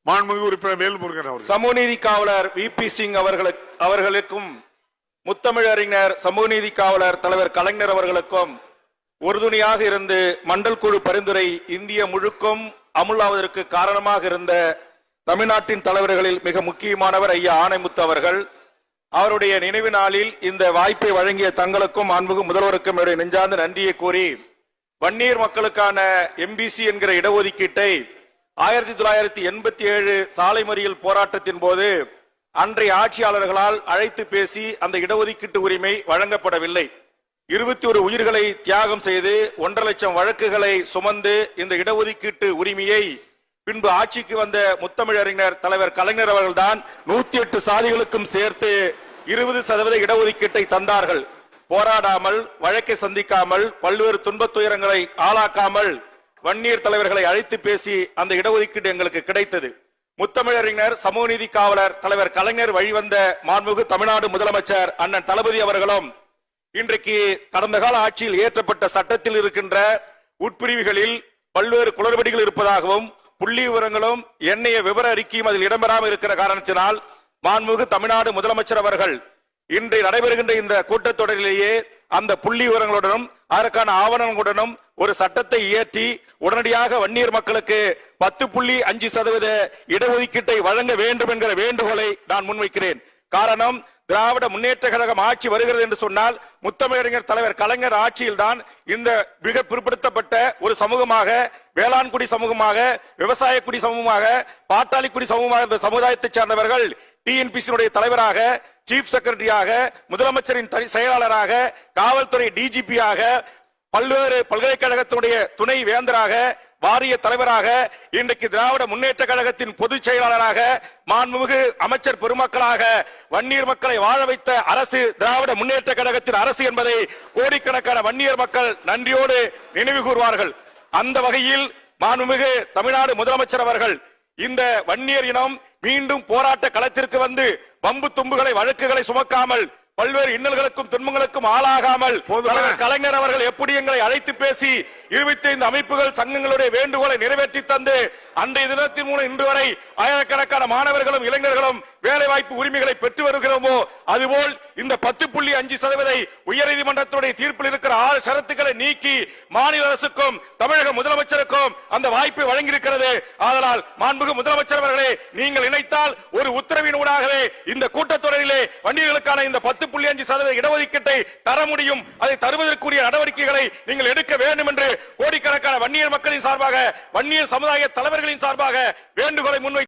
மாண்புமிகு உறுப்பினர் வேல்முருகன் அவர்கள். சமூக நீதி காவலர் VP சிங் அவர்களுக்கும் முத்தமிழறிஞர் சமூக நீதி காவலர் தலைவர் கலைஞர் அவர்களுக்கும் உறுதுணையாக இருந்து மண்டல் குழு பரிந்துரை இந்திய முழுக்கும் அமுலாவதற்கு காரணமாக இருந்த தமிழ்நாட்டின் தலைவர்களில் மிக முக்கியமானவர் ஐயா ஆணைமுத்து அவர்கள். அவருடைய நினைவு நாளில் இந்த வாய்ப்பை வழங்கிய தங்களுக்கும் அன்புக்கு முதல்வருக்கும் என்னுடைய நெஞ்சார்ந்த நன்றியை கூறி, வன்னியர் மக்களுக்கான MBC என்கிற இடஒதுக்கீட்டை 1987 சாலை மறியல் போராட்டத்தின் போது அன்றைய ஆட்சியாளர்களால் அழைத்து பேசி அந்த இடஒதுக்கீட்டு உரிமை வழங்கப்படவில்லை. 21 உயிர்களை தியாகம் செய்து 1.5 லட்சம் வழக்குகளை சுமந்து இந்த இடஒதுக்கீட்டு உரிமையை பின்பு ஆட்சிக்கு வந்த முத்தமிழறிஞர் தலைவர் கலைஞர் அவர்கள்தான் 108 சாதிகளுக்கும் சேர்த்து 20% இடஒதுக்கீட்டை தந்தார்கள். போராடாமல், வழக்கை சந்திக்காமல், பல்வேறு துன்பத் துயரங்களை ஆளாக்காமல் வன்னியர் தலைவர்களை அழைத்து பேசி அந்த இடஒதுக்கீடு எங்களுக்கு கிடைத்தது. முத்தமிழறிஞர் சமூக நீதி காவலர் தலைவர் கலைஞர் வழிவந்த மாண்புமிகு தமிழ்நாடு முதலமைச்சர் அண்ணன் தளபதி அவர்களும் இன்றைக்கு கடந்த கால ஆட்சியில் இயற்றப்பட்ட சட்டத்தில் இருக்கின்ற உட்பிரிவுகளில் பல்வேறு குளறுபடிகள் இருப்பதாகவும் புள்ளி விவரங்களும் எண்ணிய விவர அறிக்கையும் அதில் இடம்பெறாமல் இருக்கிற காரணத்தினால் மாண்புமிகு தமிழ்நாடு முதலமைச்சர் அவர்கள் இன்று நடைபெறுகின்ற இந்த கூட்டத்தொடரிலேயே அந்த புள்ளி விவரங்களுடனும் அதற்கான ஆவணங்களுடனும் ஒரு சட்டத்தை இயற்றி உடனடியாக வன்னியர் மக்களுக்கு 10.5% இடஒதுக்கீட்டை வழங்க வேண்டும் என்கிற வேண்டுகோளை நான் முன்வைக்கிறேன். காரணம், திராவிட முன்னேற்ற கழகம் ஆட்சி வருகிறது என்று சொன்னால் முத்தமிழறிஞர் தலைவர் கலைஞர் ஆட்சியில் தான் இந்த மிக பிற்படுத்தப்பட்ட ஒரு சமூகமாக, வேளாண் குடி சமூகமாக, விவசாய குடி சமூகமாக, பாட்டாளி குடி சமூகமாக இந்த சமுதாயத்தை சார்ந்தவர்கள் TNPC தலைவராக, சீஃப் செக்ரட்டரியாக, முதலமைச்சரின் செயலாளராக, காவல்துறை DGP-யாக, பல்வேறு பல்கலைக்கழகத்தினுடைய துணை வேந்தராக, வாரிய தலைவராக, இன்றைக்கு திராவிட முன்னேற்ற கழகத்தின் பொதுச் செயலாளராக, மாண்புமிகு அமைச்சர் பெருமக்களாக வன்னியர் மக்களை வாழ வைத்த அரசு திராவிட முன்னேற்ற கழகத்தின் அரசு என்பதை கோடிக்கணக்கான வன்னியர் மக்கள் நன்றியோடு நினைவு கூறுவார்கள். அந்த வகையில் மாண்புமிகு தமிழ்நாடு முதலமைச்சர் அவர்கள் இந்த வன்னியர் இனம் மீண்டும் போராட்ட களத்திற்கு வந்து வம்பு தும்புகளை வழக்குகளை சுமக்காமல் பல்வேறு இன்னல்களுக்கும் துன்பங்களுக்கும் ஆளாகாமல் கலைஞர் அவர்கள் எப்படி எங்களை அழைத்து பேசி 25 அமைப்புகள் சங்கங்களுடைய வேண்டுகோளை நிறைவேற்றி தந்து அன்றைய தினத்தின் மூலம் இன்று வரை ஆயிரக்கணக்கான மாணவர்களும் இளைஞர்களும் வேலைவாய்ப்பு உரிமைகளை பெற்று வருகிறோமோ அதுபோல் இந்த 10.5% உயர்நீதிமன்றத்துடைய தீர்ப்பில் இருக்கிற 6 ஷரத்துக்களை நீக்கி மாநில அரசுக்கும் தமிழக முதலமைச்சருக்கும் அந்த வாய்ப்பை வழங்கியிருக்கிறது. ஆதலால் மாண்புமிகு முதலமைச்சர் அவர்களே, நீங்கள் நினைத்தால் ஒரு உத்தரவினூடாகவே இந்த கூட்டத்தொடரிலே வன்னியர்களுக்கான இந்த 10.5% இடஒதுக்கீட்டை தர முடியும். அதை தருவதற்குரிய நடவடிக்கைகளை நீங்கள் எடுக்க வேண்டும் என்று கோடிக்கணக்கான வன்னியர் மக்களின் சார்பாக, வன்னியர் சமுதாய தலைவர்களின் சார்பாக வேண்டுகோளை முன்வை